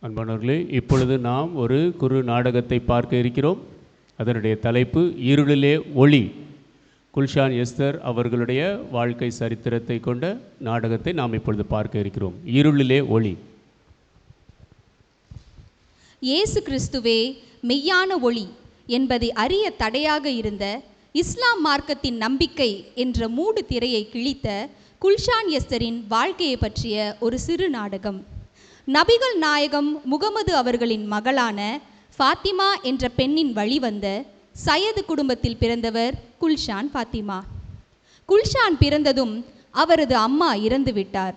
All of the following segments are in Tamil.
அன்பானவர்களே, இப்பொழுது நாம் ஒரு குறு நாடகத்தை பார்க்க இருக்கிறோம். அதனுடைய தலைப்பு இருளிலே ஒளி. குல்ஷான் எஸ்தர் அவர்களுடைய வாழ்க்கை சரித்திரத்தை கொண்ட நாடகத்தை நாம் இப்பொழுது பார்க்க இருக்கிறோம். இருளிலே ஒளி. இயேசு கிறிஸ்துவே மெய்யான ஒளி என்பதை அறிய தடையாக இருந்த இஸ்லாம் மார்க்கத்தின் நம்பிக்கை என்ற மூடு திரையை கிழித்த குல்ஷான் எஸ்தரின் வாழ்க்கையை பற்றிய ஒரு சிறு நாடகம். நபிகள் நாயகம் முகமது அவர்களின் மகளான ஃபாத்திமா என்ற பெண்ணின் வழிவந்த சையது குடும்பத்தில் பிறந்தவர் குல்ஷான் ஃபாத்திமா. குல்ஷான் பிறந்ததும் அவரது அம்மா இறந்துவிட்டார்.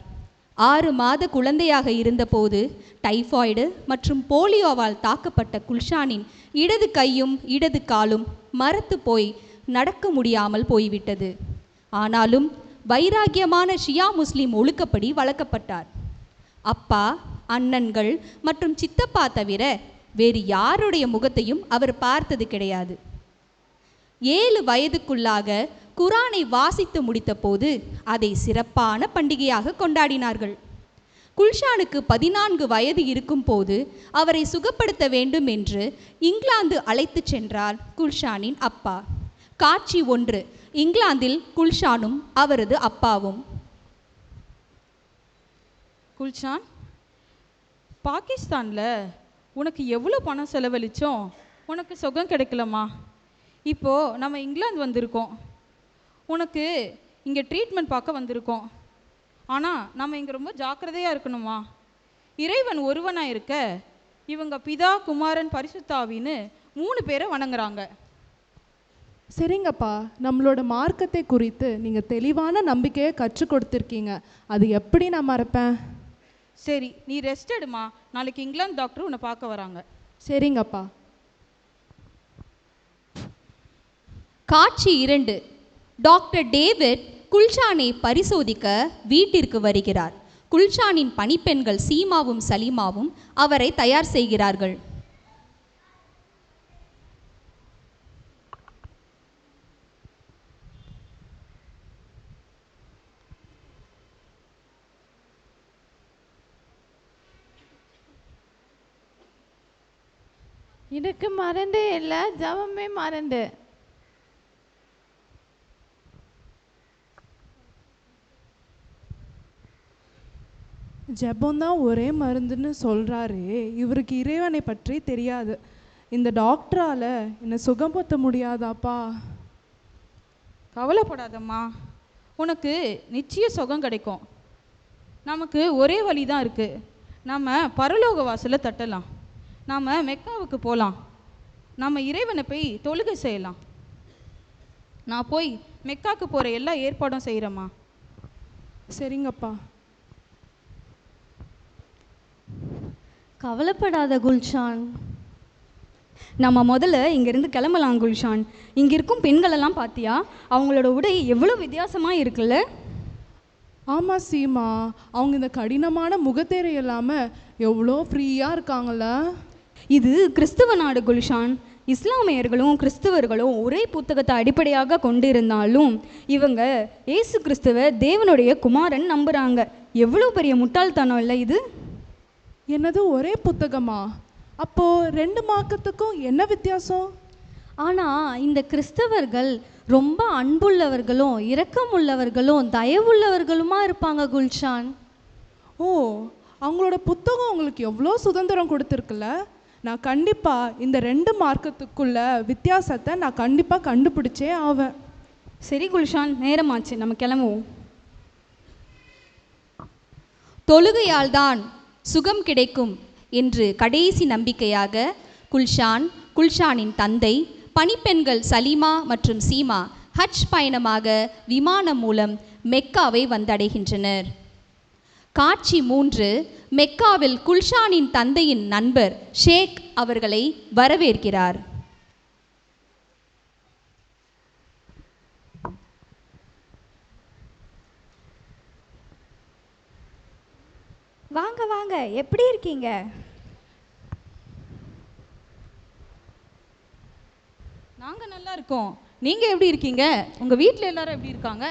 6 மாத குழந்தையாக இருந்தபோது டைஃபாய்டு மற்றும் போலியோவால் தாக்கப்பட்ட குல்ஷானின் இடது கையும் இடது காலும் மரத்து போய் நடக்க முடியாமல் போய்விட்டது. ஆனாலும் வைராக்கியமான ஷியா முஸ்லிம் ஒழுக்கப்படி வளர்க்கப்பட்டார். அப்பா, அண்ணன்கள் மற்றும் சித்தப்பா தவிர வேறு யாருடைய முகத்தையும் அவர் பார்த்தது கிடையாது. 7 வயதுக்குள்ளாக குரானை வாசித்து முடித்த போது அதை சிறப்பான பண்டிகையாக கொண்டாடினார்கள். குல்ஷானுக்கு 14 வயது இருக்கும் போது அவரை சுகப்படுத்த வேண்டும் என்று இங்கிலாந்து அழைத்து சென்றார் குல்ஷானின் அப்பா. காட்சி 1. இங்கிலாந்தில் குல்ஷானும் அவரது அப்பாவும். குல்ஷான், பாகிஸ்தானில் உனக்கு எவ்வளோ பணம் செலவழித்தோம், உனக்கு சுகம் கிடைக்கலம்மா. இப்போது நம்ம இங்கிலாந்து வந்திருக்கோம். உனக்கு இங்கே ட்ரீட்மெண்ட் பார்க்க வந்திருக்கோம். ஆனால் நம்ம இங்கே ரொம்ப ஜாக்கிரதையாக இருக்கணுமா. இறைவன் ஒருவனாக இருக்க இவங்க பிதா, குமாரன், பரிசுத்தாவின்னு 3 பேரை வணங்குறாங்க. சரிங்கப்பா, நம்மளோட மார்க்கத்தை குறித்து நீங்கள் தெளிவான நம்பிக்கையை கற்றுக் கொடுத்துருக்கீங்க. அது எப்படி நான் மறப்பேன்? சரி, நீ ரெஸ்ட் எடுமா. நாளைக்கு இங்கிலாந்து டாக்டர் உன்னை பார்க்க வராங்க. சரிங்கப்பா. காட்சி 2. டாக்டர் டேவிட் குல்ஷானை பரிசோதிக்க வீட்டிற்கு வருகிறார். குல்ஷானின் பணிப்பெண்கள் சீமாவும் சலீமாவும் அவரை தயார் செய்கிறார்கள். எனக்கு மறந்தே இல்லை, ஜபமே மறந்து. ஜெபம்தான் ஒரே மருந்துன்னு சொல்கிறாரு. இவருக்கு இறைவனை பற்றி தெரியாது. இந்த டாக்டரால் என்னை சுகப்படுத்த முடியாதாப்பா? கவலைப்படாதம்மா, உனக்கு நிச்சய சுகம் கிடைக்கும். நமக்கு ஒரே வழி தான் இருக்குது. நம்ம பரலோக வாசலை தட்டலாம். நாம் மெக்காவுக்கு போகலாம். நம்ம இறைவனை போய் தொழுகை செய்யலாம். நான் போய் மெக்காவுக்கு போகிற எல்லா ஏற்பாடும் செய்கிறேம்மா. சரிங்கப்பா. கவலைப்படாத குல்ஷான், நம்ம முதல்ல இங்கேருந்து கிளம்பலாம் குல்ஷான். இங்கே இருக்கும் பெண்களெல்லாம் பார்த்தியா? அவங்களோட உடை எவ்வளோ வித்தியாசமாக இருக்குல்ல? ஆமாம் சீமா, அவங்க இந்த கடினமான முகத்தேரை இல்லாமல் எவ்வளோ ஃப்ரீயாக இருக்காங்கள. இது கிறிஸ்துவ நாடு குல்ஷான். இஸ்லாமியர்களும் கிறிஸ்துவர்களும் ஒரே புத்தகத்தை அடிப்படையாக கொண்டிருந்தாலும் இவங்க இயேசு கிறிஸ்துவ தேவனுடைய குமாரன் நம்புகிறாங்க. எவ்வளோ பெரிய முட்டாள்தனம் இல்லை இது? என்னது ஒரே புத்தகமா? அப்போது 2 மார்க்கத்துக்கும் என்ன வித்தியாசம்? ஆனால் இந்த கிறிஸ்தவர்கள் ரொம்ப அன்புள்ளவர்களும் இரக்கமுள்ளவர்களும் தயவுள்ளவர்களுமா இருப்பாங்க குல்ஷான். ஓ, அவங்களோட புத்தகம் உங்களுக்கு எவ்வளோ சுதந்திரம் கொடுத்துருக்குல்ல. நான் கண்டிப்பாக இந்த 2 மார்க்கத்துக்குள்ள வித்தியாசத்தை நான் கண்டிப்பாக கண்டுபிடிச்சே ஆவேன். சரி குல்ஷான், நேரமாச்சு, நம்ம கிளம்புவோம். தொழுகையால் தான் சுகம் கிடைக்கும் என்று கடைசி நம்பிக்கையாக குல்ஷான், குல்ஷானின் தந்தை, பணிப்பெண்கள் சலீமா மற்றும் சீமா ஹஜ் பயணமாக விமானம் மூலம் மெக்காவை வந்தடைகின்றனர். காட்சி 3. மெக்காவில் குல்ஷானின் தந்தையின் நண்பர் ஷேக் அவர்களை வரவேற்கிறார். வாங்க வாங்க, எப்படி இருக்கீங்க? நாங்கள் நல்லா இருக்கோம். நீங்கள் எப்படி இருக்கீங்க? உங்கள் வீட்டில் எல்லாரும் எப்படி இருக்காங்க?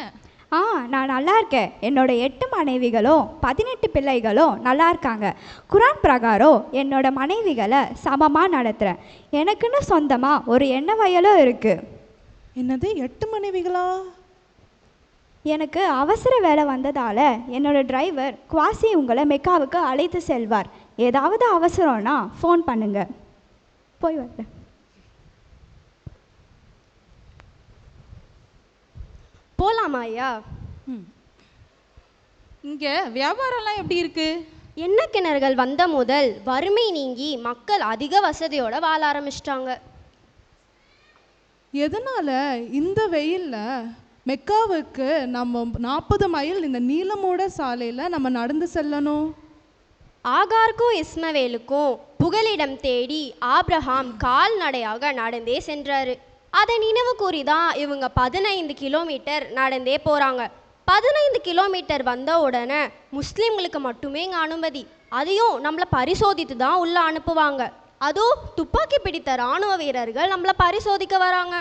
நான் நல்லா இருக்கேன். என்னோட 8 மனைவிகளும் 18 பிள்ளைகளும் நல்லா இருக்காங்க. குரான் பிரகாரம் என்னோட மனைவிகளை சமமாக நடத்துகிறேன். எனக்குன்னு சொந்தமாக ஒரு எண்ணெய் வயலும் இருக்குது. என்னது 8 மனைவிகளா? எனக்கு அவசர வேலை வந்ததால் என்னோட டிரைவர் குவாசி உங்களை மெக்காவுக்கு அழைத்து செல்வார். ஏதாவது அவசரம்னா ஃபோன் பண்ணுங்க. போய் வரேன். போலாமா ஐயா? இங்கே வியாபாரம்லாம் எப்படி இருக்கு? எண்ணெய் கிணறுகள் வந்த முதல் வறுமை நீங்கி மக்கள் அதிக வசதியோட வாழ ஆரம்பிச்சிட்டாங்க. எதனால இந்த வெயிலில் மெக்காவுக்கு நம்ம 40 மைல் இந்த நீளமோட சாலையில் நம்ம நடந்து செல்லணும்? ஆகாருக்கும் இஸ்மவேலுக்கும் புகலிடம் தேடி ஆப்ரஹாம் கால்நடையாக நடந்தே சென்றாரு. அதை நினைவு கூறிதான் இவங்க 15 கிலோமீட்டர் நடந்தே போகிறாங்க. 15 கிலோமீட்டர் வந்த உடனே முஸ்லீம்களுக்கு மட்டுமே இங்கே அனுமதி. அதையும் நம்மளை பரிசோதித்து தான் உள்ளே அனுப்புவாங்க. அதுவும் துப்பாக்கி பிடித்த இராணுவ வீரர்கள் நம்மளை பரிசோதிக்க வராங்க.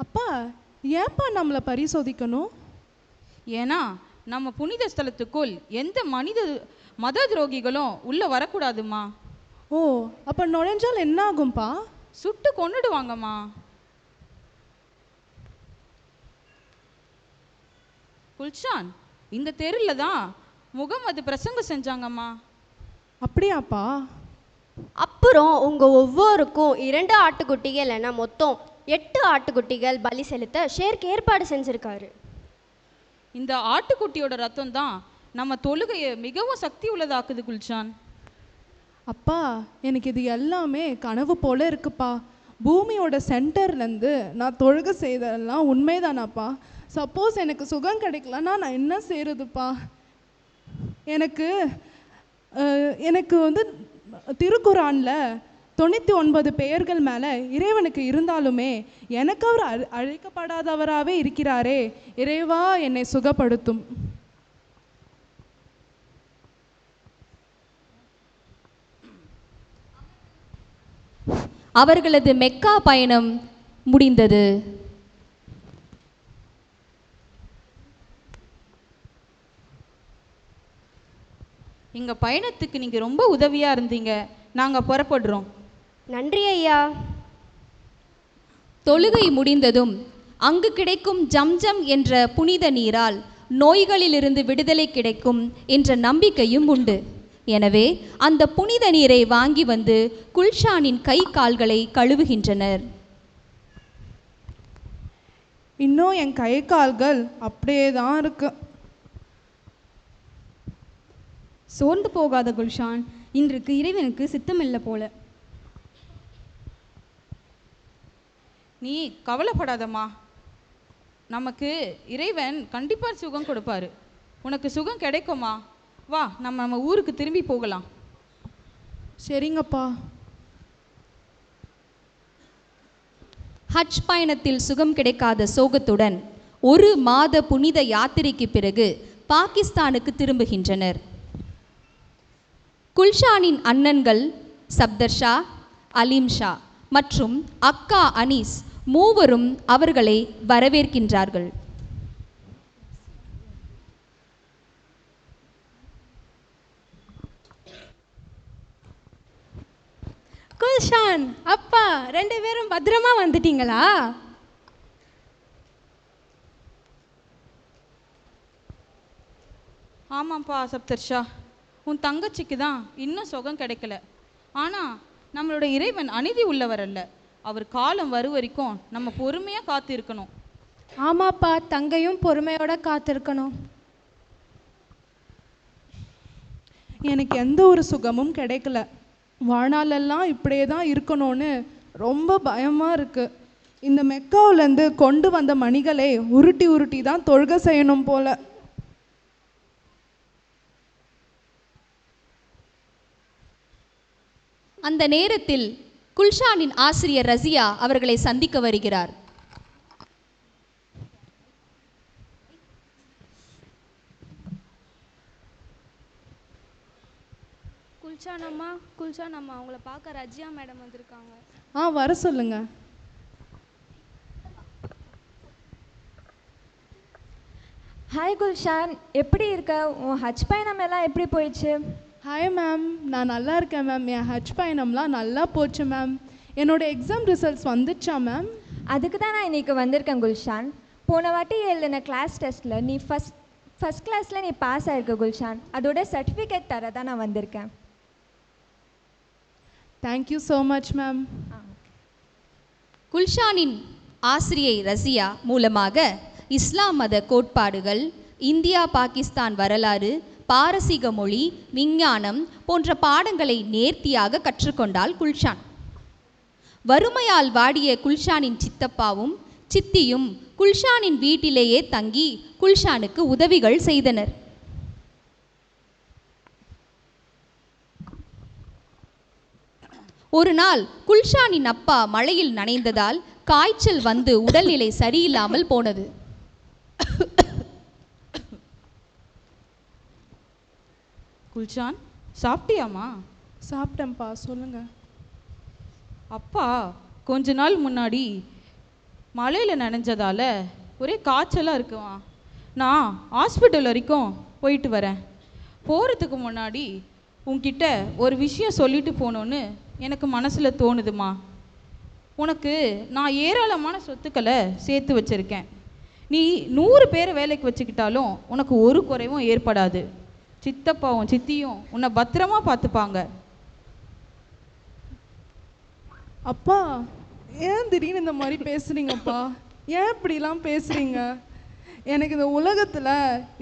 அப்பா, ஏன்பா நம்மளை பரிசோதிக்கணும்? ஏன்னா நம்ம புனித ஸ்தலத்துக்குள் எந்த மத துரோகிகளும் உள்ளே வரக்கூடாதுமா. ஓ, அப்போ நுழைஞ்சால் என்ன ஆகும்பா? சுட்டு கொன்னுடுவாங்கம்மா. குல்ஷான், இந்த தெருவில் தான் முகமது பிரசங்கம் செஞ்சாங்கம்மா. அப்படியாப்பா? அப்புறம் உங்கள் ஒவ்வொருக்கும் 2 ஆட்டுக்குட்டிகள் என மொத்தம் 8 ஆட்டுக்குட்டிகள் பலி செலுத்த ஷேருக்கு ஏற்பாடு செஞ்சுருக்காரு. இந்த ஆட்டுக்குட்டியோட ரத்தம் தான் நம்ம தொழுகையை மிகவும் சக்தி உள்ளதாக்குது குல்ஷான். அப்பா, எனக்கு இது எல்லாமே கனவு போல இருக்குப்பா. பூமியோட சென்டர்லேருந்து நான் தொழுகை செய்ததெல்லாம் உண்மைதானாப்பா? சப்போஸ் எனக்கு சுகம் கிடைக்கலன்னா நான் என்ன செய்கிறதுப்பா? எனக்கு வந்து திருக்குரானில் 99 பெயர்கள் மேலே இறைவனுக்கு இருந்தாலுமே எனக்கு அவர் அழைக்கப்படாதவராகவே இருக்கிறாரே. இறைவா, என்னை சுகப்படுத்தும். அவர்களது மெக்கா பயணம் முடிந்தது. எங்கள் பயணத்துக்கு நீங்கள் ரொம்ப உதவியாக இருந்தீங்க. நாங்கள் புறப்படுறோம். நன்றி ஐயா. தொழுகை முடிந்ததும் அங்கு கிடைக்கும் ஜம்ஜம் என்ற புனித நீரால் நோய்களிலிருந்து விடுதலை கிடைக்கும் என்ற நம்பிக்கையும் உண்டு. எனவே அந்த புனித நீரை வாங்கி வந்து குல்ஷானின் கை கால்களை கழுவுகின்றனர். இன்னும் என் கை கால்கள் அப்படியே தான் இருக்கு. சோர்ந்து போகாத குல்ஷான், இன்றைக்கு இறைவனுக்கு சித்தமில்லை போல. நீ கவலைப்படாதம்மா. நமக்கு இறைவன் கண்டிப்பாக சுகம் கொடுப்பாரு. உனக்கு சுகம் கிடைக்குமா? வா, நம்ம ஊருக்கு திரும்பி போகலாம். சரிங்கப்பா. ஹஜ் பயணத்தில் சுகம் கிடைக்காத சோகத்துடன் 1 மாத புனித யாத்திரைக்கு பிறகு பாகிஸ்தானுக்கு திரும்புகின்றனர். குல்ஷானின் அண்ணன்கள் சப்தர் ஷா, அலீம் ஷா மற்றும் அக்கா அனீஸ் மூவரும் அவர்களை வரவேற்கின்றார்கள். குல்ஷான், அப்பா 2 பேரும் பத்திரமா வந்துட்டீங்களா? ஆமாம்ப்பா சப்தர் ஷா, உன் தங்கச்சிக்கு தான் இன்னும் சுகம் கிடைக்கல. ஆனால் நம்மளோட இறைவன் அநீதி உள்ளவர் அல்ல. அவர் காலம் வரும் வரைக்கும் நம்ம பொறுமையாக காத்து இருக்கணும். ஆமாப்பா, தங்கையும் பொறுமையோட காத்திருக்கணும். எனக்கு எந்த ஒரு சுகமும் கிடைக்கல. வாழ்நாளெல்லாம் இப்படியே தான் இருக்கணும்னு ரொம்ப பயமாக இருக்குது. இந்த மெக்காவிலேருந்து கொண்டு வந்த மணிகளை உருட்டி உருட்டி தான் தொழுகை செய்யணும் போல. அந்த நேரத்தில் குல்ஷானின் ஆசிரியர் ரசியா அவர்களை சந்திக்க வருகிறார். குல்ஷான் அம்மா உங்களை பார்க்க ரஜியா மேடம் வந்திருக்காங்க. வர சொல்லுங்க. ஹாய் குல்ஷான், எப்படி இருக்க? உன் ஹஜ் பயணம் எல்லாம் எப்படி போயிடுச்சு? ஹாய் மேம், நான் நல்லா இருக்கேன் மேம். என் ஹஜ் பயணம்லாம் நல்லா போச்சு மேம். என்னோட எக்ஸாம் ரிசல்ட்ஸ் வந்துச்சா மேம்? அதுக்கு தான் நான் இன்றைக்கி வந்திருக்கேன் குல்ஷான். போன வாட்டி எழுதின கிளாஸ் டெஸ்ட்டில் நீ ஃபஸ்ட் கிளாஸில் நீ பாஸ் ஆகிருக்க குல்ஷான். அதோட சர்டிஃபிகேட் தர தான் நான் வந்திருக்கேன். Thank you so much ma'am. குல்ஷானின் ஆசிரியை ரசியா மூலமாக இஸ்லாம் மத கோட்பாடுகள், இந்தியா பாகிஸ்தான் வரலாறு, பாரசீக மொழி, விஞ்ஞானம் போன்ற பாடங்களை நேர்த்தியாக கற்றுக்கொண்டாள் குல்ஷான். வறுமையால் வாடிய குல்ஷானின் சித்தப்பாவும் சித்தியும் குல்ஷானின் வீட்டிலேயே தங்கி குல்ஷானுக்கு உதவிகள் செய்தனர். ஒரு நாள் குல்ஷானின் அப்பா மழையில் நனைந்ததால் காய்ச்சல் வந்து உடல்நிலை சரியில்லாமல் போனது. குல்ஷான், சாப்பிட்டியாம்மா? சாப்பிட்டேன்ப்பா, சொல்லுங்க. அப்பா கொஞ்ச நாள் முன்னாடி மழையில் நனைஞ்சதால ஒரே காய்ச்சலாக இருக்குமா. நான் ஹாஸ்பிட்டல் வரைக்கும் போயிட்டு வரேன். போகிறதுக்கு முன்னாடி உன்கிட்ட ஒரு விஷயம் சொல்லிட்டு போகணுன்னு எனக்கு மனசில் தோணுதுமா. உனக்கு நான் ஏராளமான சொத்துக்களை சேர்த்து வச்சுருக்கேன். நீ 100 பேரை வேலைக்கு வச்சுக்கிட்டாலும் உனக்கு ஒரு குறைவும் ஏற்படாது. சித்தப்பாவும் சித்தியும் உன்னை பத்திரமா பார்த்துப்பாங்க. அப்பா, ஏன் திடீர்னு இந்த மாதிரி பேசுறீங்கப்பா? ஏன் இப்படிலாம் பேசுறீங்க? எனக்கு இந்த உலகத்தில்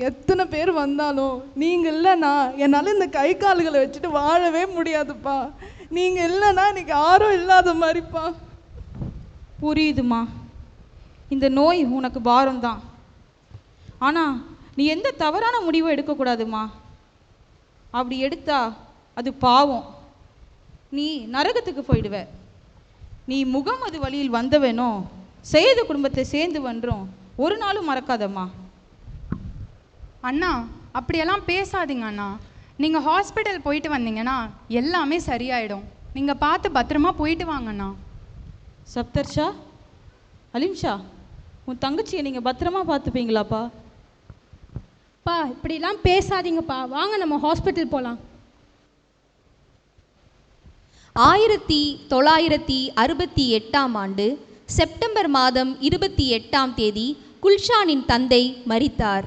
எத்தனை பேர் வந்தாலும் நீங்கள் இல்லைன்னா என்னால் இந்த கை கால்களை வச்சுட்டு வாழவே முடியாதுப்பா. நீங்கள் இல்லைன்னா எனக்கு யாரும் இல்லாத மாதிரிப்பா. புரியுதுமா, இந்த நோய் உனக்கு பாரம்தான். ஆனால் நீ எந்த தவறான முடிவும் எடுக்கக்கூடாதுமா. அப்படி எடுத்தா அது பாவம். நீ நரகத்துக்கு போயிடுவ. நீ முகமது வழியில் வந்தவனோ செய்த குடும்பத்தை சேர்ந்து வன்றோம் ஒரு நாளும் மறக்காதம்மா. அண்ணா, அப்படியெல்லாம் பேசாதீங்க அண்ணா. நீங்கள் ஹாஸ்பிட்டல் போயிட்டு வந்தீங்கன்னா எல்லாமே சரியாயிடும். நீங்கள் பார்த்து பத்திரமா போயிட்டு வாங்கண்ணா. சப்தர்ஷா, அலிம்ஷா, உன் தங்கச்சியை நீங்கள் பத்திரமா பார்த்துப்பீங்களாப்பா? பா, இப்படிலாம் பேசாதீங்கப்பா. வாங்க நம்ம ஹாஸ்பிட்டல் போகலாம். 1968ஆம் ஆண்டு செப்டம்பர் மாதம் 28ஆம் தேதி குல்ஷானின் தந்தை மரித்தார்.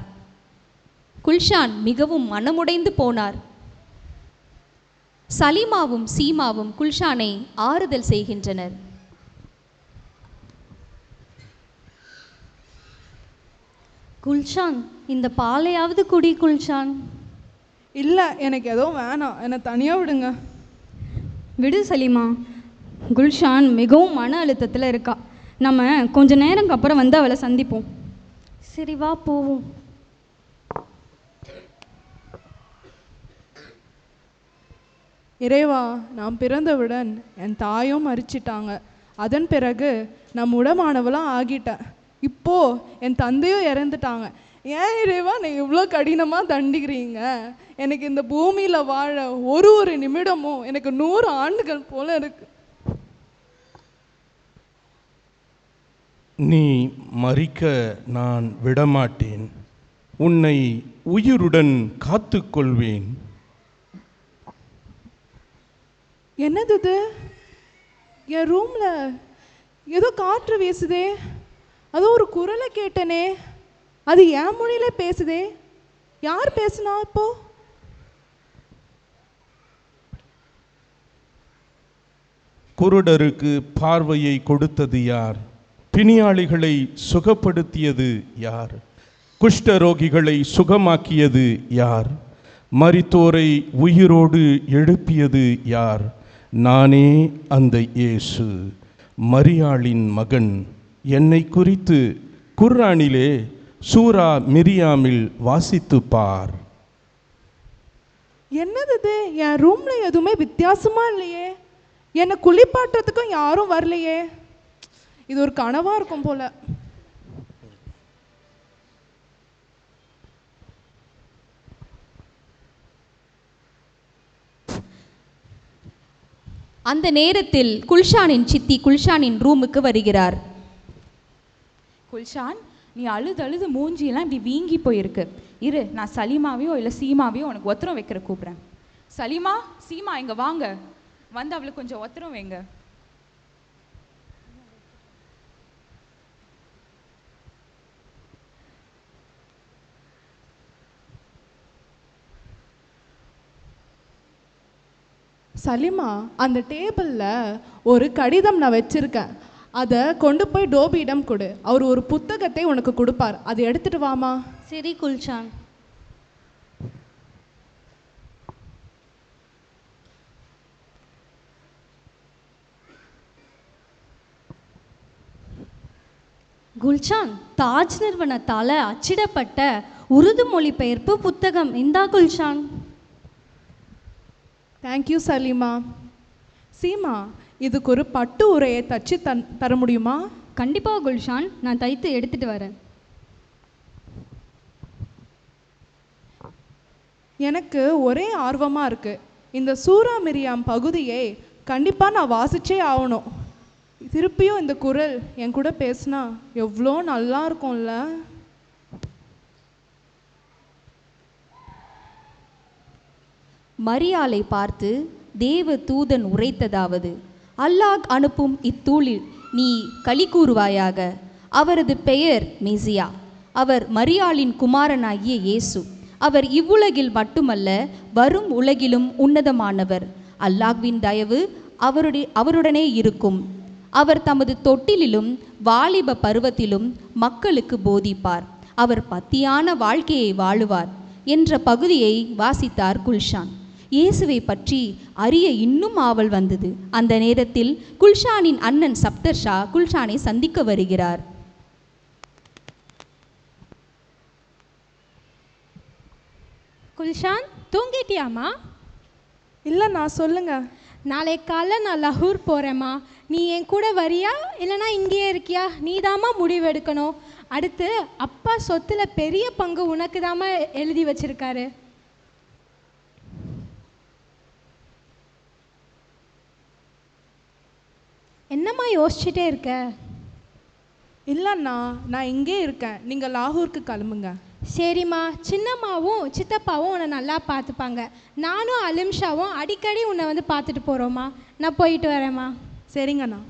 குல்ஷான் மிகவும் மனமுடைந்து போனார். சலீமாவும் சீமாவும் குல்ஷானை ஆறுதல் செய்கின்றனர். குல்ஷான், இந்த பாலையாவது குடி குல்ஷான். இல்லை, எனக்கு எதுவும் வேணாம், என்னை தனியாக விடுங்க. விடு சலீமா. குல்ஷான் மிகவும் மன அழுத்தத்தில் இருக்கா. நம்ம கொஞ்ச நேரம்க்கு அப்புறம் வந்து அவளை சந்திப்போம். சரி, வா போவோம். இறைவா, நான் பிறந்தவுடன் என் தாயும் மறிச்சிட்டாங்க. அதன் பிறகு நான் முடமானவளாம் ஆகிட்டேன். இப்போ என் தந்தையும் இறந்துட்டாங்க. ஏன் இறைவா நீங்கள் இவ்வளோ கடினமாக தண்டிக்கிறீங்க? எனக்கு இந்த பூமியில் வாழ ஒரு நிமிடமும் எனக்கு 100 ஆண்டுகள் போல இருக்கு. நீ மரிக்க நான் விடமாட்டேன். உன்னை உயிருடன் காத்துக்கொள்வேன். என்னது இது? என் ரூம்ல ஏதோ காற்று வீசுதே. அதோ ஒரு குரலை கேட்டனே, அது என் மொழியில பேசுதே. யார் பேசுனா இப்போ? குருடருக்கு பார்வையை கொடுத்தது யார்? பிணியாளிகளை சுகப்படுத்தியது யார்? குஷ்டரோகிகளை சுகமாக்கியது யார்? மரித்தோரை உயிரோடு எழுப்பியது யார்? நானே அந்த இயேசு, மரியாளின் மகன். என்னை குறித்து குர்ஆனிலே சூரா மிரியாமில் வாசித்து பார். என்னது இது? என் ரூம்ல எதுவுமே வித்தியாசமா இல்லையே. என்னை குளிப்பாட்டுறதுக்கும் யாரும் வரலையே. இது ஒரு கனவா இருக்கும் போல. அந்த நேரத்தில் குல்ஷானின் சித்தி குல்ஷானின் ரூமுக்கு வருகிறார். குல்ஷான், நீ அழுது அழுது மூஞ்சியெல்லாம் இப்படி வீங்கி போயிருக்கு. இரு, நான் சலீமாவையோ இல்லை சீமாவையோ உனக்கு ஒத்தரம் வைக்கிற கூப்பிட்றேன். சலீமா, சீமா இங்கே வாங்க, வந்து அவளுக்கு கொஞ்சம் ஒத்தரம் வைங்க. சலிமா, அந்த டேபிளில் ஒரு கடிதம் நான் வச்சுருக்கேன். அதை கொண்டு போய் டோபியிடம் கொடு. அவர் ஒரு புத்தகத்தை உனக்கு கொடுப்பார். அதை எடுத்துட்டு வாமா. சரி குல்ஷான். குல்ஷான், தாஜ் நிறுவனத்தால் அச்சிடப்பட்ட உருது மொழிபெயர்ப்பு புத்தகம். இந்தா குல்ஷான். தேங்க்யூ சலீமா. சீமா, இதுக்கு ஒரு பட்டு உரையை தச்சு தர முடியுமா? கண்டிப்பாக குல்ஷான், நான் தைத்து எடுத்துட்டு வரேன். எனக்கு ஒரே ஆர்வமாக இருக்குது. இந்த சூரா மிரியாம் பகுதியை கண்டிப்பாக நான் வாசிச்சே ஆகணும். திருப்பியும் இந்த குரல் என் கூட பேசினா எவ்வளோ நல்லா இருக்கும்ல. மரியாளை பார்த்து தேவ தூதன் உரைத்ததாவது: அல்லாஹ் அனுப்பும் இத்தூளில் நீ களி கூறுவாயாக. அவரது பெயர் மெசியா. அவர் மரியாளின் குமாரனாகிய இயேசு. அவர் இவ்வுலகில் மட்டுமல்ல, வரும் உலகிலும் உன்னதமானவர். அல்லாஹ்வின் தயவு அவருடனே இருக்கும். அவர் தமது தொட்டிலிலும் வாலிப பருவத்திலும் மக்களுக்கு போதிப்பார். அவர் பத்தியான வாழ்க்கையை வாழுவார் என்ற பகுதியை வாசித்தார் குல்ஷான். இயேசுவை பற்றி அறிய இன்னும் ஆவல் வந்தது. அந்த நேரத்தில் குல்ஷானின் அண்ணன் சப்தர் ஷா குல்ஷானை சந்திக்க வருகிறார். குல்ஷான், தூங்கிட்டியாம்மா? இல்லைண்ணா, சொல்லுங்க. நாளை காலைல நான் லஹூர் போகிறேம்மா. நீ என் கூட வரியா இல்லைனா இங்கேயே இருக்கியா? நீதாம்மா முடிவெடுக்கணும். அடுத்து அப்பா சொத்துல பெரிய பங்கு உனக்கு தாம்மா எழுதி வச்சிருக்காரு. என்னம்மா யோசிச்சுட்டே இருக்க? இல்லைண்ணா, நான் இங்கே இருக்கேன். நீங்கள் லாகூருக்கு கிளம்புங்க. சரிம்மா, சின்னம்மாவும் சித்தப்பாவும் உன்னை நல்லா பார்த்துப்பாங்க. நானும் அலிம்ஷாவும் அடிக்கடி உன்னை வந்து பார்த்துட்டு போகிறோம்மா. நான் போயிட்டு வரேம்மா. சரிங்கண்ணா.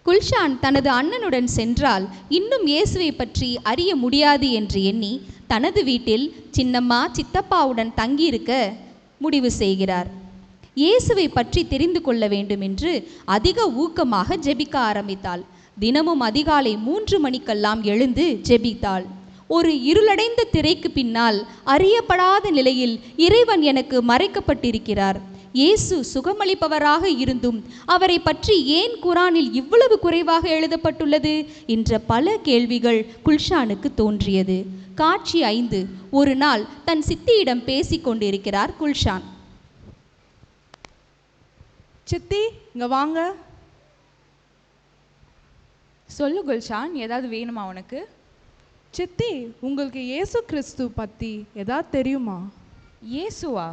குல்ஷான் தனது அண்ணனுடன் சென்றால் இன்னும் இயேசுவை பற்றி அறிய முடியாது என்று எண்ணி தனது வீட்டில் சின்னம்மா சித்தப்பாவுடன் தங்கியிருக்க முடிவு செய்கிறார். இயேசுவை பற்றி தெரிந்து கொள்ள வேண்டும் என்று அதிக ஊக்கமாக ஜெபிக்க ஆரம்பித்தாள். தினமும் அதிகாலை 3 மணிக்கெல்லாம் எழுந்து ஜெபித்தாள். ஒரு இருளடைந்த திரைக்கு பின்னால் அறியப்படாத நிலையில் இறைவன் எனக்கு மறைக்கப்பட்டிருக்கிறார். இயேசு சுகமளிப்பவராக இருந்தும் அவரை பற்றி ஏன் குரானில் இவ்வளவு குறைவாக எழுதப்பட்டுள்ளது என்ற பல கேள்விகள் குல்ஷானுக்கு தோன்றியது. காட்சி 5. ஒரு நாள் தன் சித்தியிடம் பேசிக் கொண்டிருக்கிறார் குல்ஷான். சித்தி, இங்கே வாங்க. சொல்லு குல்ஷான், ஏதாவது வேணுமா உனக்கு? சித்தி, உங்களுக்கு இயேசு கிறிஸ்து பற்றி ஏதாவது தெரியுமா? இயேசுவா?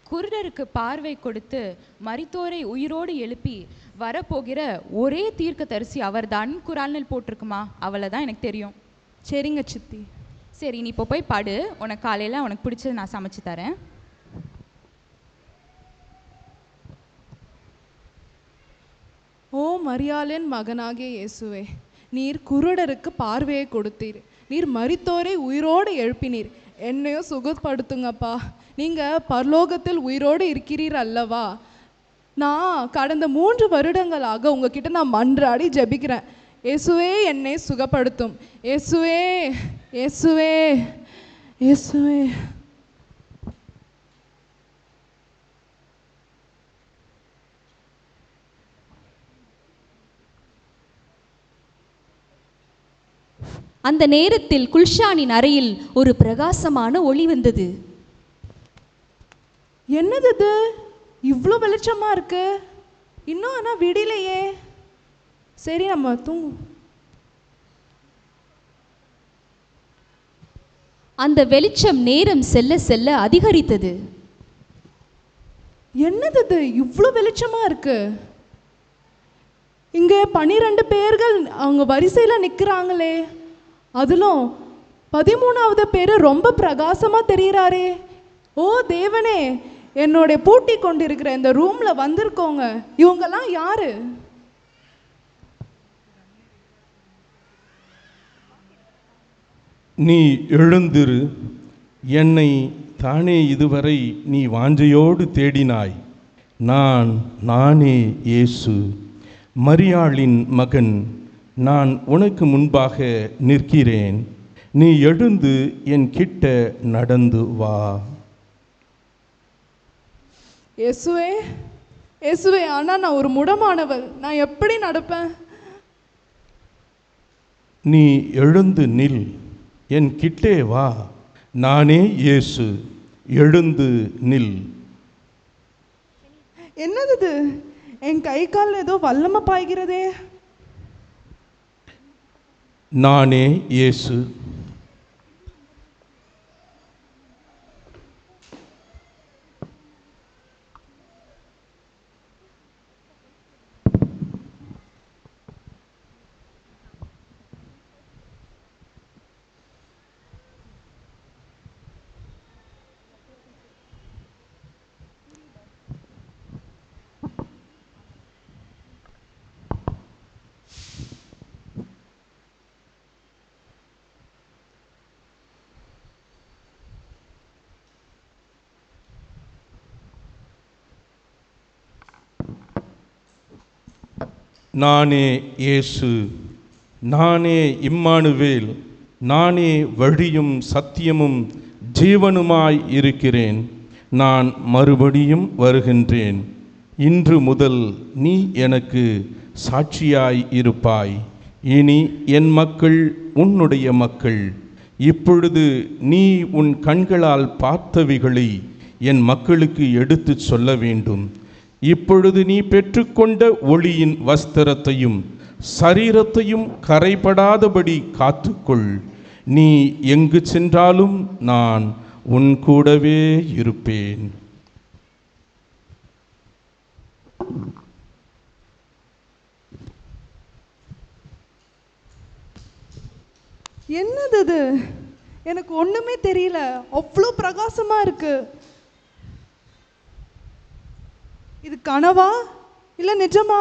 குருடருக்கு பார்வை கொடுத்து மரித்தோரை உயிரோடு எழுப்பி வரப்போகிற ஒரே தீர்க்கதரிசி அவர்தான் குரானில் போட்டிருக்குமா? அவளை தான் எனக்கு தெரியும். சரிங்க சித்தி. சரி, நீ இப்போ போய் படு. உனக்கு காலையில் உனக்கு பிடிச்சது நான் சமைச்சு தரேன். ஓ மரியாளின் மகனாகிய இயேசுவே, நீர் குருடருக்கு பார்வையை கொடுத்தீர். நீர் மரித்தோரை உயிரோடு எழுப்பினீர். என்னையும் சுகப்படுத்துங்கப்பா. நீங்கள் பரலோகத்தில் உயிரோடு இருக்கிறீர் அல்லவா? நான் கடந்த 3 வருடங்களாக உங்ககிட்ட நான் மன்றாடி ஜெபிக்கிறேன். இயேசுவே, என்னை சுகப்படுத்தும். இயேசுவே, இயேசுவே, இயேசுவே. அந்த நேரத்தில் குல்ஷானின் அறையில் ஒரு பிரகாசமான ஒளி வந்தது. என்னது இது? இவ்வளோ வெளிச்சமாக இருக்கு. இன்னும் ஆனால் விடிலையே. சரி, நம்ம தூங்கும். அந்த வெளிச்சம் நேரம் செல்ல செல்ல அதிகரித்தது. என்னது இது இவ்வளோ வெளிச்சமா இருக்கு? இங்க 12 பேர்கள் அவங்க வரிசையில நிக்கிறாங்களே, அதிலும் 13வது பேரு ரொம்ப பிரகாசமா தெரிகிறாரே. ஓ தேவனே, என்னோட பூட்டி கொண்டிருக்கிற இந்த ரூம்ல வந்திருக்கோங்க, இவங்கெல்லாம் யாரு? நீ எழுந்திரு, என்னை தானே இதுவரை நீ வாஞ்சையோடு தேடினாய். நானே இயேசு, மரியாளின் மகன். நான் உனக்கு முன்பாக நிற்கிறேன். நீ எழுந்து என் கிட்ட நடந்து வா. இயேசுவே, இயேசுவே, ஆனா நான் ஒரு முடமானவள், நான் எப்படி நடப்பேன்? நீ எழுந்து நில், என் கிட்டே வா. நானே இயேசு, எழுந்து நில். என்னது இது? என் கை கால் ஏதோ வல்லமை பாய்கிறதே. நானே இயேசு. நானே இயேசு, நானே இம்மானுவேல், நானே வழியும் சத்தியமும் ஜீவனுமாய் இருக்கிறேன். நான் மறுபடியும் வருகின்றேன். இன்று முதல் நீ எனக்கு சாட்சியாய் இருப்பாய். இனி என் மக்கள் உன்னுடைய மக்கள். இப்பொழுது நீ உன் கண்களால் பார்த்தவைகளை என் மக்களுக்கு எடுத்துச் சொல்ல வேண்டும். இப்பொழுது நீ பெற்றுக்கொண்ட ஒளியின் வஸ்திரத்தையும் சரீரத்தையும் கரைபடாதபடி காத்துக்கொள். நீ எங்கு சென்றாலும் நான் உன் கூடவே இருப்பேன். என்னது இது? எனக்கு ஒண்ணுமே தெரியல, அவ்வளோ பிரகாசமா இருக்கு. இது கனவா இல்ல நிஜமா?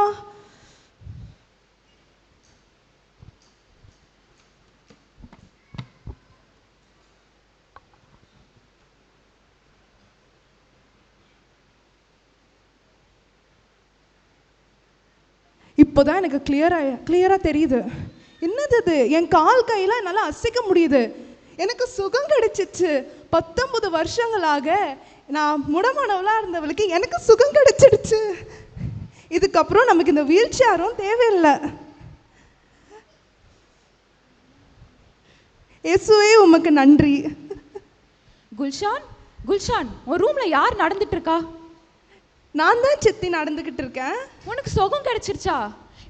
இப்போதான் எனக்கு கிளியரா தெரியுது. என்னது இது? என் கால் கையெல்லாம் என்னால அசைக்க முடியுது. எனக்கு சுகம் கிடைச்சிச்சு. 19 வருஷங்களாக நான் முடமானவளா இருந்தவளுக்கு எனக்கு சுகம் கிடைச்சிடுச்சு. இதுக்கப்புறம் நமக்கு இந்த வீல் சேரும் தேவையில்லை. இயேசுவே உமக்கு நன்றி. குல்ஷான், குல்ஷான், உன் ரூம்ல யார் நடந்துட்டு இருக்கா? நான் தான் சித்தி நடந்துகிட்டு இருக்கேன். உனக்கு சுகம் கிடைச்சிருச்சா?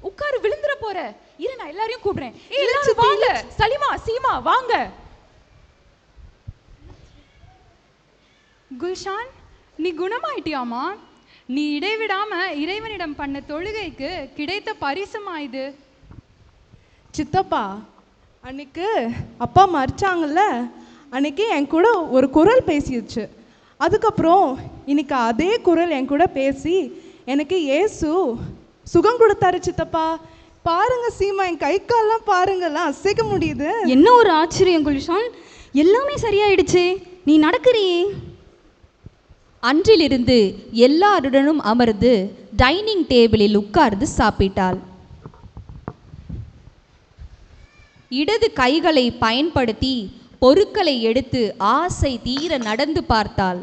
உட்காரு, விழுந்துற போற. இரு, நான் எல்லாரையும் கூப்பிடுறேன். எல்லாரும் வாங்க. சலிமா, சீமா, வாங்க. குல்ஷான், நீ குணமாயிட்டியாமா? நீ இடைவிடாம இறைவனிடம் பண்ண தொழுகைக்கு கிடைத்த பரிசுமா இது? சித்தப்பா, அன்னைக்கு அப்பா மறிச்சாங்கல்ல, அன்னைக்கு என் கூட ஒரு குரல் பேசிடுச்சு. அதுக்கப்புறம் இன்னைக்கு அதே குரல் என் கூட பேசி எனக்கு இயேசு சுகம் கொடுத்தாரு. சித்தப்பா பாருங்க, சீமா, என் கை கால்லாம் பாருங்கலாம் அசைக்க முடியுது. என்ன ஒரு ஆச்சரியம் குல்ஷான், எல்லாமே சரியாயிடுச்சு. நீ நடக்கிறியே. அன்றிலிருந்து எல்லாருடனும் அமர்ந்து டைனிங் டேபிளில் உட்கார்ந்து சாப்பிட்டாள். இடது கைகளை பயன்படுத்தி பொருட்களை எடுத்து ஆசை தீர நடந்து பார்த்தாள்.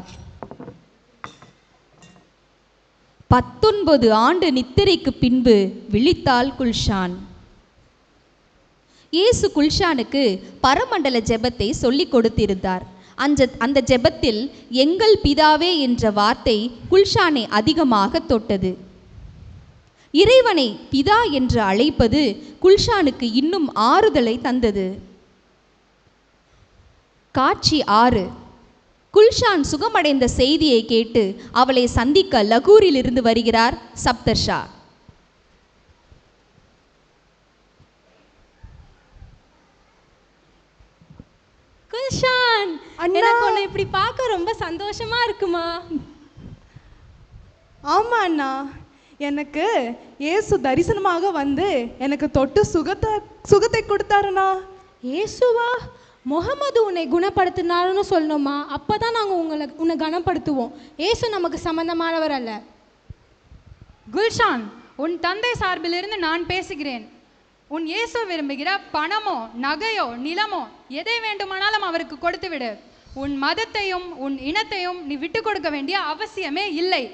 19 ஆண்டு நித்திரைக்கு பின்பு விழித்தாள் குல்ஷான். இயேசு குல்ஷானுக்கு பரமண்டல ஜெபத்தை சொல்லிக் கொடுத்திருந்தார். அந்த ஜெபத்தில் எங்கள் பிதாவே என்ற வார்த்தை குல்ஷானை அதிகமாக தொட்டது. இறைவனை பிதா என்று அழைப்பது குல்ஷானுக்கு இன்னும் ஆறுதலை தந்தது. காட்சி 6. குல்ஷான் சுகமடைந்த செய்தியை கேட்டு அவளை சந்திக்க லகூரில் இருந்து வருகிறார் சப்தர்ஷா. குல்ஷான், எனக்கு உன்னை இப்படி பார்க்க ரொம்ப சந்தோஷமா இருக்குமா? ஆமா அண்ணா, எனக்கு இயேசு தரிசனமாக வந்து எனக்கு தொட்டு சுகத்தை கொடுத்தாருண்ணா. இயேசுவா? முகமது உன்னை குணப்படுத்தினாருன்னு சொல்லணுமா? அப்பதான் நாங்கள் உன்னை கனப்படுத்துவோம். இயேசு நமக்கு சம்பந்தமானவர் அல்ல. குல்ஷான், உன் தந்தை சார்பிலிருந்து நான் பேசுகிறேன். உன் இயேசு விரும்புகிற பணமோ நகையோ நிலமோ எதை வேண்டுமானாலும் அவருக்கு கொடுத்து விடு. உன் மதத்தையும் உன் இனத்தையும் நீ விட்டு கொடுக்க வேண்டிய அவசியமே இல்லை.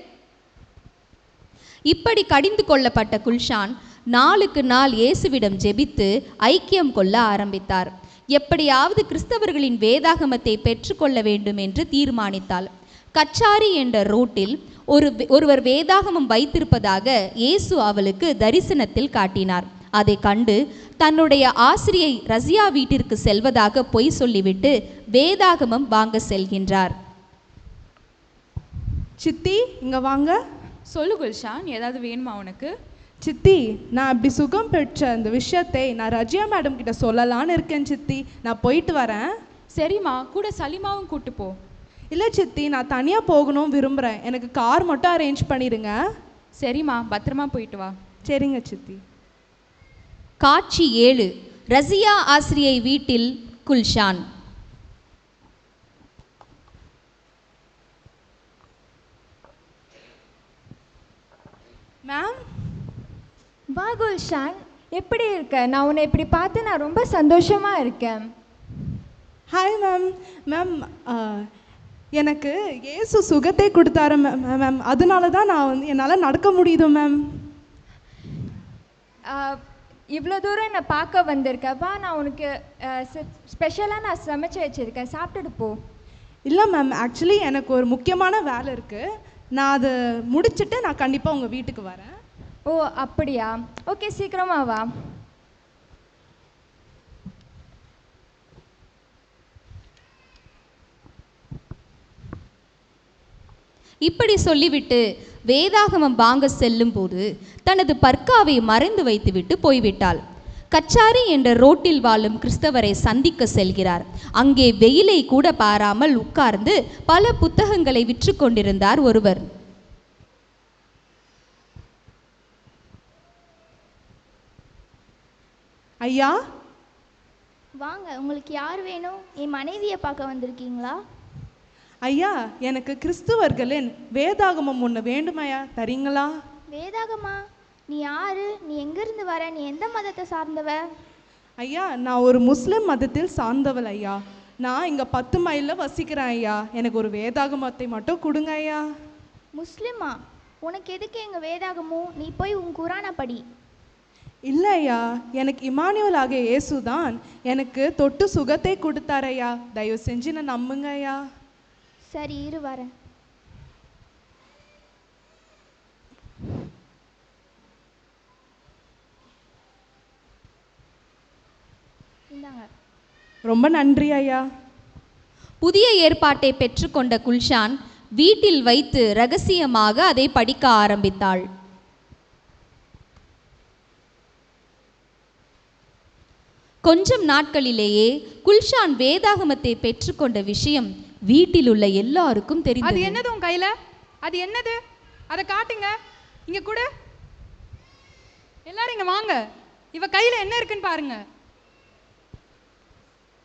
இப்படி கடிந்து கொள்ளப்பட்ட குல்ஷான் நாளுக்கு நாள் இயேசுவிடம் ஜெபித்து ஐக்கியம் கொள்ள ஆரம்பித்தார். எப்படியாவது கிறிஸ்தவர்களின் வேதாகமத்தை பெற்றுக்கொள்ள வேண்டும் என்று தீர்மானித்தாள். கச்சாரி என்ற ரோட்டில் ஒருவர் வேதாகமம் வைத்திருப்பதாக இயேசு அவளுக்கு தரிசனத்தில் காட்டினார். அதை கண்டு தன்னுடைய ஆசிரியை ரசியா வீட்டிற்கு செல்வதாக பொய் சொல்லிவிட்டு வேதாகமம் வாங்க செல்கின்றார். சித்தி, இங்க வாங்க. சொல்லு குல்ஷான், ஏதாவது வேணுமா உனக்கு? சித்தி, நான் அப்படி சுகம் பெற்ற அந்த விஷயத்தை நான் ரஜியா மேடம் கிட்ட சொல்லலான்னு இருக்கேன் சித்தி. நான் போயிட்டு வரேன். சரிம்மா, கூட சலிமாவும் கூட்டு போ. இல்லை சித்தி, நான் தனியாக போகணும் விரும்புகிறேன். எனக்கு கார் மட்டும் அரேஞ்ச் பண்ணிடுங்க. சரிம்மா, பத்திரமா போயிட்டு வா. சரிங்க சித்தி. காட்சி 7. ரசியா ஆசிரியை வீட்டில் குல்ஷான். மேம், வா குல்ஷான், எப்படி இருக்க? நான் உன்னை இப்படி பார்த்து நான் ரொம்ப சந்தோஷமாக இருக்கேன். Hi ma'am. மேம், எனக்கு இயேசு சுகத்தை கொடுத்தாரு மேம். அதனால தான் நான் என்னால் நடக்க முடியுது மேம். இவ்வளோ தூரம் என்னை பார்க்க வந்திருக்கப்பா, நான் உனக்கு ஸ்பெஷலாக நான் சமைச்சு வச்சுருக்கேன், சாப்பிட்டுட்டு போ. இல்லை மேம், ஆக்சுவலி எனக்கு ஒரு முக்கியமான வேலை இருக்குது. நான் அதை முடிச்சுட்டு நான் கண்டிப்பாக உங்கள் வீட்டுக்கு வரேன். ஓ அப்படியா? ஓகே, சீக்கிரமா வா. இப்படி சொல்லிவிட்டு வேதாகமம் வாங்க செல்லும் போது தனது பர்க்காவை மறைந்து வைத்துவிட்டு போய்விட்டாள். கச்சாரி என்ற ரோட்டில் வாழும் கிறிஸ்தவரை சந்திக்க செல்கிறார். அங்கே வெயிலை கூட பாராமல் உட்கார்ந்து பல புத்தகங்களை விற்று கொண்டிருந்தார் ஒருவர். ஐயா வாங்க, உங்களுக்கு யார் வேணும்? என் மனைவியை பார்க்க வந்திருக்கீங்களா? ஐயா, எனக்கு கிறிஸ்துவர்களின் வேதாகமம் ஒன்று வேண்டுமையா, தரீங்களா? வேதாகமா? நீ யாரு? நீ எங்கிருந்து வர? நீ எந்த மதத்தை சார்ந்தவ? ஐயா, நான் ஒரு முஸ்லிம் மதத்தில் சார்ந்தவள் ஐயா. நான் இங்கே 10 மைலில் வசிக்கிறேன் ஐயா. எனக்கு ஒரு வேதாகமத்தை மட்டும் கொடுங்க ஐயா. முஸ்லிமா? உனக்கு எதுக்கு எங்கள் வேதாகமும்? நீ போய் உன் குரானை படி. இல்லை ஐயா, எனக்கு இமானுவேல் ஆகிய இயேசு தான் எனக்கு தொட்டு சுகத்தை கொடுத்தார் ஐயா. தயவு செஞ்சு நான் நம்புங்க ஐயா. சரி, இரு வரேன். ரொம்ப நன்றி ஐயா. புதிய ஏற்பாட்டை பெற்றுக்கொண்ட குல்ஷான் வீட்டில் வைத்து ரகசியமாக அதை படிக்க ஆரம்பித்தாள். கொஞ்சம் நாட்களிலேயே குல்ஷான் வேதாகமத்தை பெற்றுக்கொண்ட விஷயம் வீட்டில் உள்ள எல்லாருக்கும் தெரிந்தது. அது என்னது உன் கையில? அது என்னது? அதை காட்டுங்க. இங்க கூட எல்லாரும் இங்க வாங்க. இவ கையில என்ன இருக்குன்னு பாருங்க.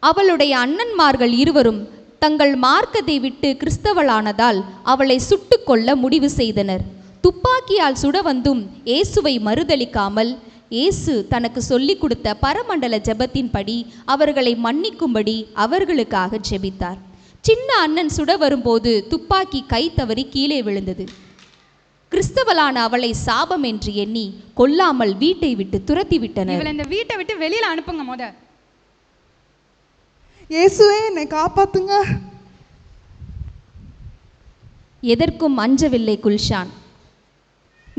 அவளுடைய அண்ணன்மார்கள் இருவரும் தங்கள் மார்க்கத்தை விட்டு கிறிஸ்தவளானதால் அவளை சுட்டுக்கொள்ள முடிவு செய்தனர். துப்பாக்கியால் சுட வந்தும் இயேசுவை மறுதளிக்காமல் இயேசு தனக்கு சொல்லிக் கொடுத்த பரமண்டல ஜெபத்தின்படி அவர்களை மன்னிக்கும்படி அவர்களுக்காக ஜெபித்தார். சின்ன அண்ணன் சுட வரும்போது துப்பாக்கி கை தவறி கீழே விழுந்தது. கிறிஸ்தவளான அவளை சாபம் என்று எண்ணி கொல்லாமல் வீட்டை விட்டு துரத்தி விட்டனர். இவளை இந்த வீட்டை விட்டு வெளியில அனுப்புங்க. முத இயேசுவே, என்னை காப்பாத்துங்க. எதற்கும் அஞ்சவில்லை குல்ஷான்.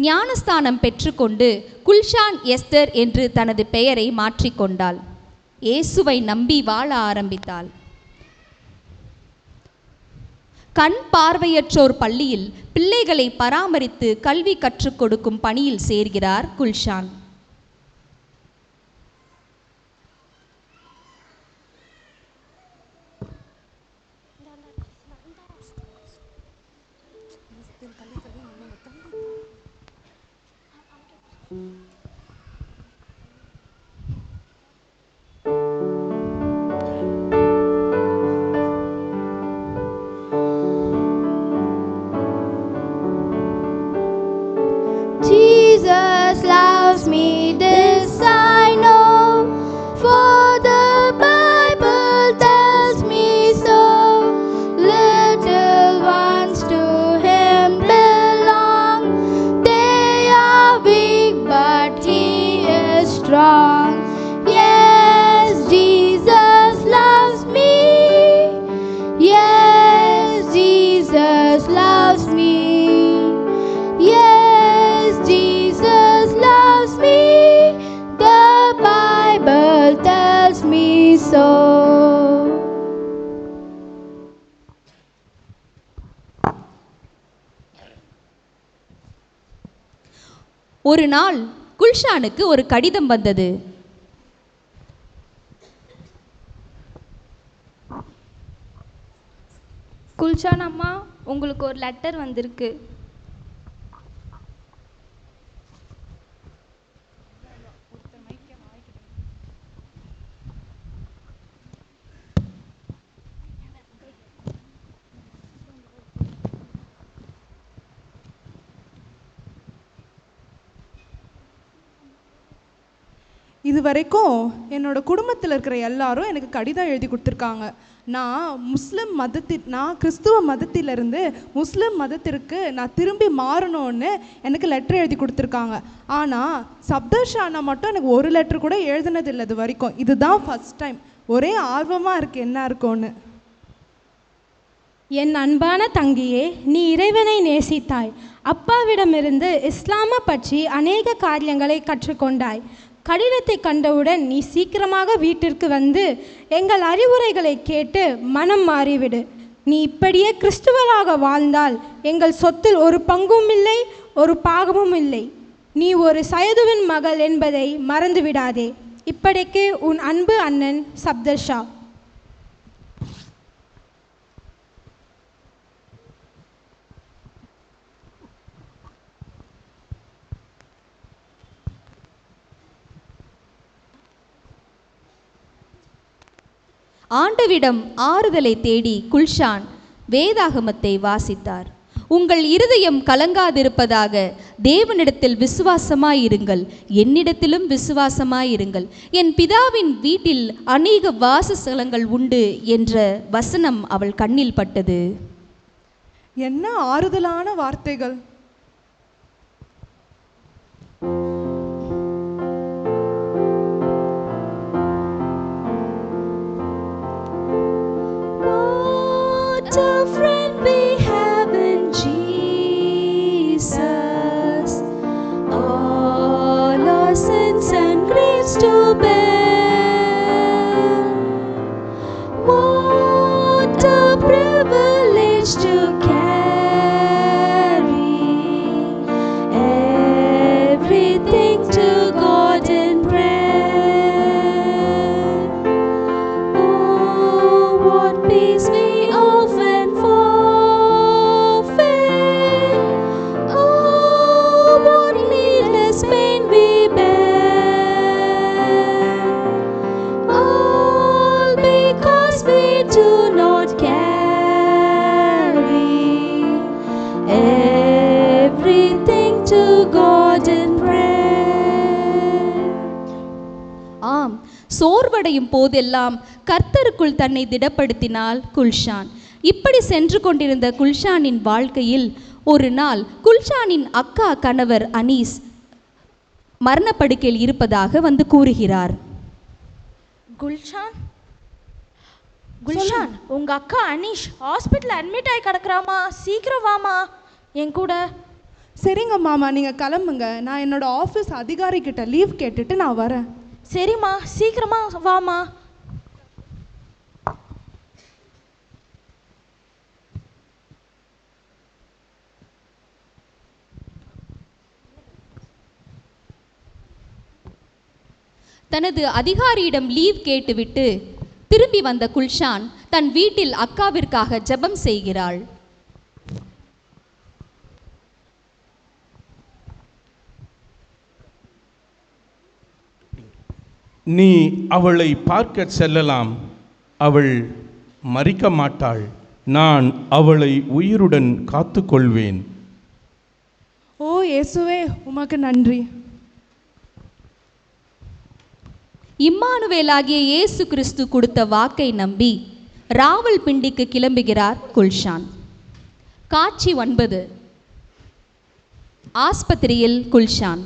ஞானஸ்தானம் பெற்றுக்கொண்டு குல்ஷான் எஸ்தர் என்று தனது பெயரை மாற்றிக்கொண்டாள். இயேசுவை நம்பி வாழ ஆரம்பித்தாள். கண் பார்வையற்றோர் பள்ளியில் பிள்ளைகளை பராமரித்து கல்வி கற்றுக் கொடுக்கும் பணியில் சேர்கிறார் Gulshan. Jesus loves me, this I know, for the Bible tells me so. Little ones to Him belong, they are weak but He is strong. Yes, Jesus loves me, yes, Jesus loves me, yes, Jesus loves me, the Bible tells me so. ஒரு நாள் குல்ஷானுக்கு ஒரு கடிதம் வந்தது. குல்ஷான் அம்மா, உங்களுக்கு ஒரு லெட்டர் வந்திருக்கு. இது வரைக்கும் என்னோட குடும்பத்தில் இருக்கிற எல்லாரும் எனக்கு கடிதம் எழுதி கொடுத்துருக்காங்க. நான் கிறிஸ்துவ மதத்திலிருந்து முஸ்லிம் மதத்திற்கு நான் திரும்பி மாறணும்னு எனக்கு லெட்டர் எழுதி கொடுத்துருக்காங்க. ஆனால் சப்தர்ஷானா மட்டும் எனக்கு ஒரு லெட்டர் கூட எழுதுனதில்லை இது வரைக்கும். இதுதான் ஃபஸ்ட் டைம். ஒரே ஆர்வமாக இருக்குது என்ன இருக்கும்னு. என் அன்பான தங்கியே, நீ இறைவனை நேசித்தாய். அப்பாவிடமிருந்து இஸ்லாமை பற்றி அநேக காரியங்களை கற்றுக்கொண்டாய். கடிதத்தை கண்டவுடன் நீ சீக்கிரமாக வீட்டிற்கு வந்து எங்கள் அறிவுரைகளை கேட்டு மனம் மாறிவிடு. நீ இப்படியே கிறிஸ்துவராக வாழ்ந்தால் எங்கள் சொத்தில் ஒரு பங்கும் இல்லை, ஒரு பாகமும் இல்லை. நீ ஒரு சயதுவின் மகள் என்பதை மறந்துவிடாதே. இப்படிக்கு உன் அன்பு அண்ணன் சப்தர்ஷா. ஆண்டவிடம் ஆறுதலை தேடி குல்ஷான் வேதாகமத்தை வாசித்தார். உங்கள் இருதயம் கலங்காதிருப்பதாக தேவனிடத்தில் விசுவாசமாயிருங்கள், என்னிடத்திலும் விசுவாசமாயிருங்கள். என் பிதாவின் வீட்டில் அநேக வாசஸ்தலங்கள் உண்டு என்ற வசனம் அவள் கண்ணில் பட்டது. என்ன ஆறுதலான வார்த்தைகள்! A friend we have in Jesus, all our sins and griefs to bear. What a privilege to carry everything to God in prayer. Oh, what peace we often forfeit. Oh, what needless pain we bear. All because we do not carry everything to God in prayer. ஆம், சோர்வடையும் போதெல்லாம் கர்த்தருக்குள் தன்னை திடப்படுத்தினாள் குல்ஷான். இப்படி சென்று கொண்டிருந்த குல்ஷானின் வாழ்க்கையில் ஒரு நாள் குல்ஷானின் அக்கா கணவர் அனீஸ் மரணப்படுக்கையில் இருப்பதாக வந்து கூறுகிறார். குல்ஷான், உங்க அக்கா அனீஷ் ஹாஸ்பிட்டல் அட்மிட் ஆகி கிடக்குறாமா, சீக்கிரம் வாமா என் கூட. சரிங்க மாமா, நீங்கள் கிளம்புங்க. நான் என்னோட ஆஃபீஸ் அதிகாரிக்கிட்ட லீவ் கேட்டுட்டு நான் வரேன். சரிம்மா, சீக்கிரமா வாமா. தனது அதிகாரியிடம் லீவ் கேட்டுவிட்டு திரும்பி வந்த குல்ஷான் தன் வீட்டில் அக்காவிற்காக ஜெபம் செய்கிறாள். நீ அவளை பார்க்க செல்லலாம், அவள் மரிக்க மாட்டாள், நான் அவளை உயிருடன் காத்துக்கொள்வேன். ஓ இயேசுவே, உமக்கு நன்றி. இம்மானுவேலாகிய இயேசு கிறிஸ்து கொடுத்த வாக்கை நம்பி ராவல்பிண்டிக்கு கிளம்புகிறார் குல்ஷான். காட்சி 9. ஆஸ்பத்திரியில் குல்ஷான்.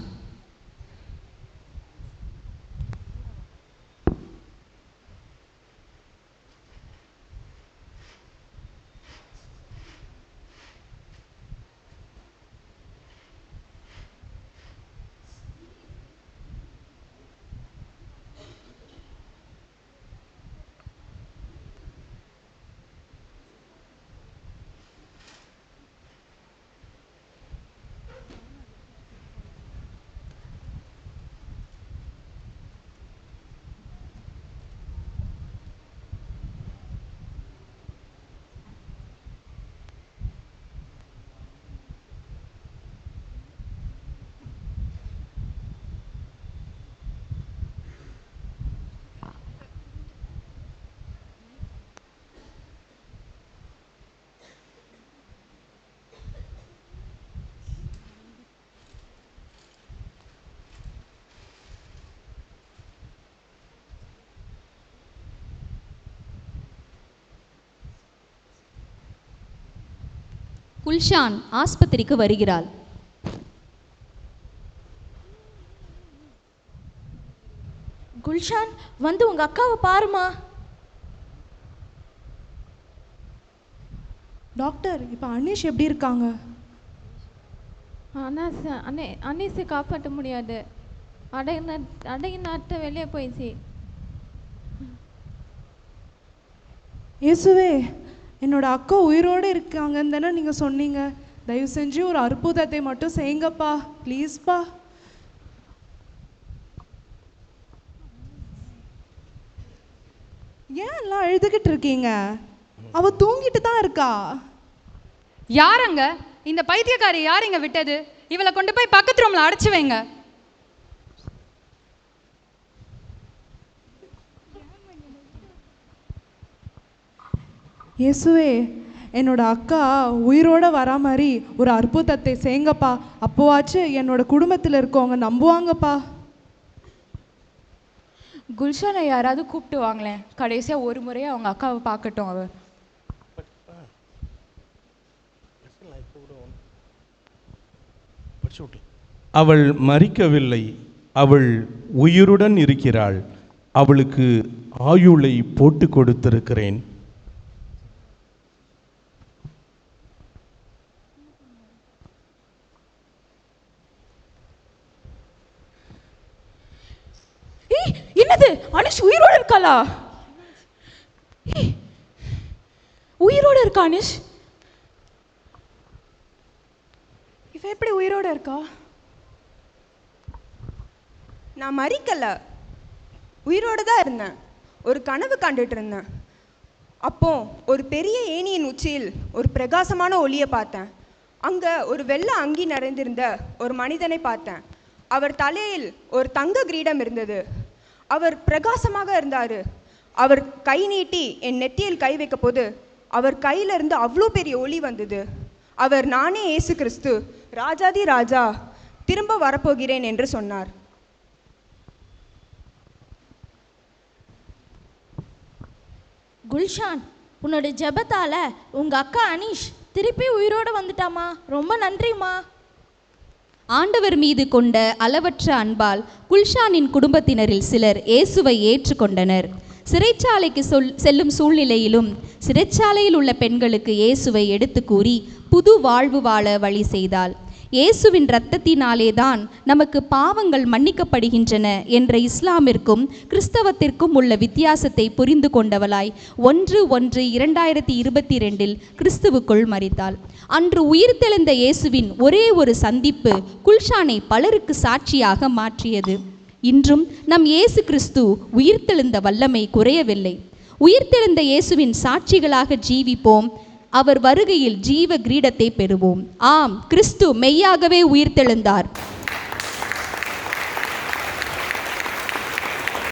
குல்ஷான் ஆஸ்பத்திரிக்கு வருகிறாள். குல்ஷான், வந்து உங்க அக்காவை பாருமா. டாக்டர், இப்போ அனீஷ் எப்படி இருக்காங்க? அனீஸை காப்பாற்ற முடியாது. அடகு நாட்டை வெளியே போயிடுச்சு. இயேசுவே, என்னோட அக்கா உயிரோடு இருக்காங்கன்னு தானே நீங்கள் சொன்னீங்க. தயவு செஞ்சு ஒரு அற்புதத்தை மட்டும் செய்யுங்கப்பா, ப்ளீஸ்ப்பா. ஏன் எல்லாம் அழுதுகிட்டு இருக்கீங்க? அவ தூங்கிட்டு தான் இருக்கா. யாரங்க இந்த பைத்தியக்காரி? யாருங்க விட்டது? இவளை கொண்டு போய் பக்கத்து ரூம்ல அடைச்சு வைங்க. இயேசுவே, என்னோட அக்கா உயிரோட வரா மாதிரி ஒரு அற்புதத்தை செய்யுங்கப்பா. அப்போவாச்சு என்னோட குடும்பத்தில் இருக்கவங்க நம்புவாங்கப்பா. குல்ஷானை யாராவது கூப்பிட்டு வாங்களேன். கடைசியாக ஒரு முறையே அவங்க அக்காவை பார்க்கட்டும். அவள் மரிக்கவில்லை, அவள் உயிருடன் இருக்கிறாள். அவளுக்கு ஆயுளை போட்டு கொடுத்திருக்கிறேன். என்னது, அனிஷ் உயிரோடு இருக்காளா? உயிரோடு இருக்கா அனிஷ்? இவ எப்படி உயிரோடு இருக்கா? நான் மரிக்கல, உயிரோடு தான் இருந்தேன். ஒரு கனவு கண்டுட்டு இருந்தேன். அப்போ ஒரு பெரிய ஏணியின் உச்சியில் ஒரு பிரகாசமான ஒளியை பார்த்தேன். அங்கே ஒரு வெள்ளை அங்கி நிறைந்திருந்த ஒரு மனிதனை பார்த்தேன். அவர் தலையில் ஒரு தங்க கிரீடம் இருந்தது. அவர் பிரகாசமாக இருந்தார். அவர் கை நீட்டி என் நெத்தியில் கை வைக்க போது அவர் கையிலிருந்து அவ்வளோ பெரிய ஒளி வந்தது. அவர், நானே இயேசு கிறிஸ்து, ராஜாதி ராஜா, திரும்ப வரப்போகிறேன் என்று சொன்னார். குல்ஷான், உன்னோட ஜெபத்தால உங்க அக்கா அனீஷ் திருப்பி உயிரோடு வந்துட்டாமா. ரொம்ப நன்றிம்மா. ஆண்டவர் மீது கொண்ட அளவற்ற அன்பால் குல்ஷானின் குடும்பத்தினரில் சிலர் இயேசுவை ஏற்றுக்கொண்டனர். சிறைச்சாலைக்கு செல்லும் சூழ்நிலையிலும் சிறைச்சாலையில் உள்ள பெண்களுக்கு இயேசுவை எடுத்து கூறி புது வாழ்வு வாழ வழி செய்தாள். இயேசுவின் இரத்தத்தினாலே தான் நமக்கு பாவங்கள் மன்னிக்கப்படுகின்றன என்ற இஸ்லாமிற்கும் கிறிஸ்தவத்திற்கும் உள்ள வித்தியாசத்தை புரிந்து கொண்டவளாய் 1/1/2022 கிறிஸ்துவுக்குள் மரித்தாள். அன்று உயிர்த்தெழுந்த இயேசுவின் ஒரே ஒரு சந்திப்பு குல்ஷானை பலருக்கு சாட்சியாக மாற்றியது. இன்றும் நம் இயேசு கிறிஸ்து உயிர்த்தெழுந்த வல்லமை குறையவில்லை. உயிர்த்தெழுந்த இயேசுவின் சாட்சிகளாக ஜீவிப்போம். அவர் வருகையில் ஜீவ கிரீடத்தை பெறுவோம். ஆம், கிறிஸ்து மெய்யாகவே உயிர்த்தெழுந்தார்.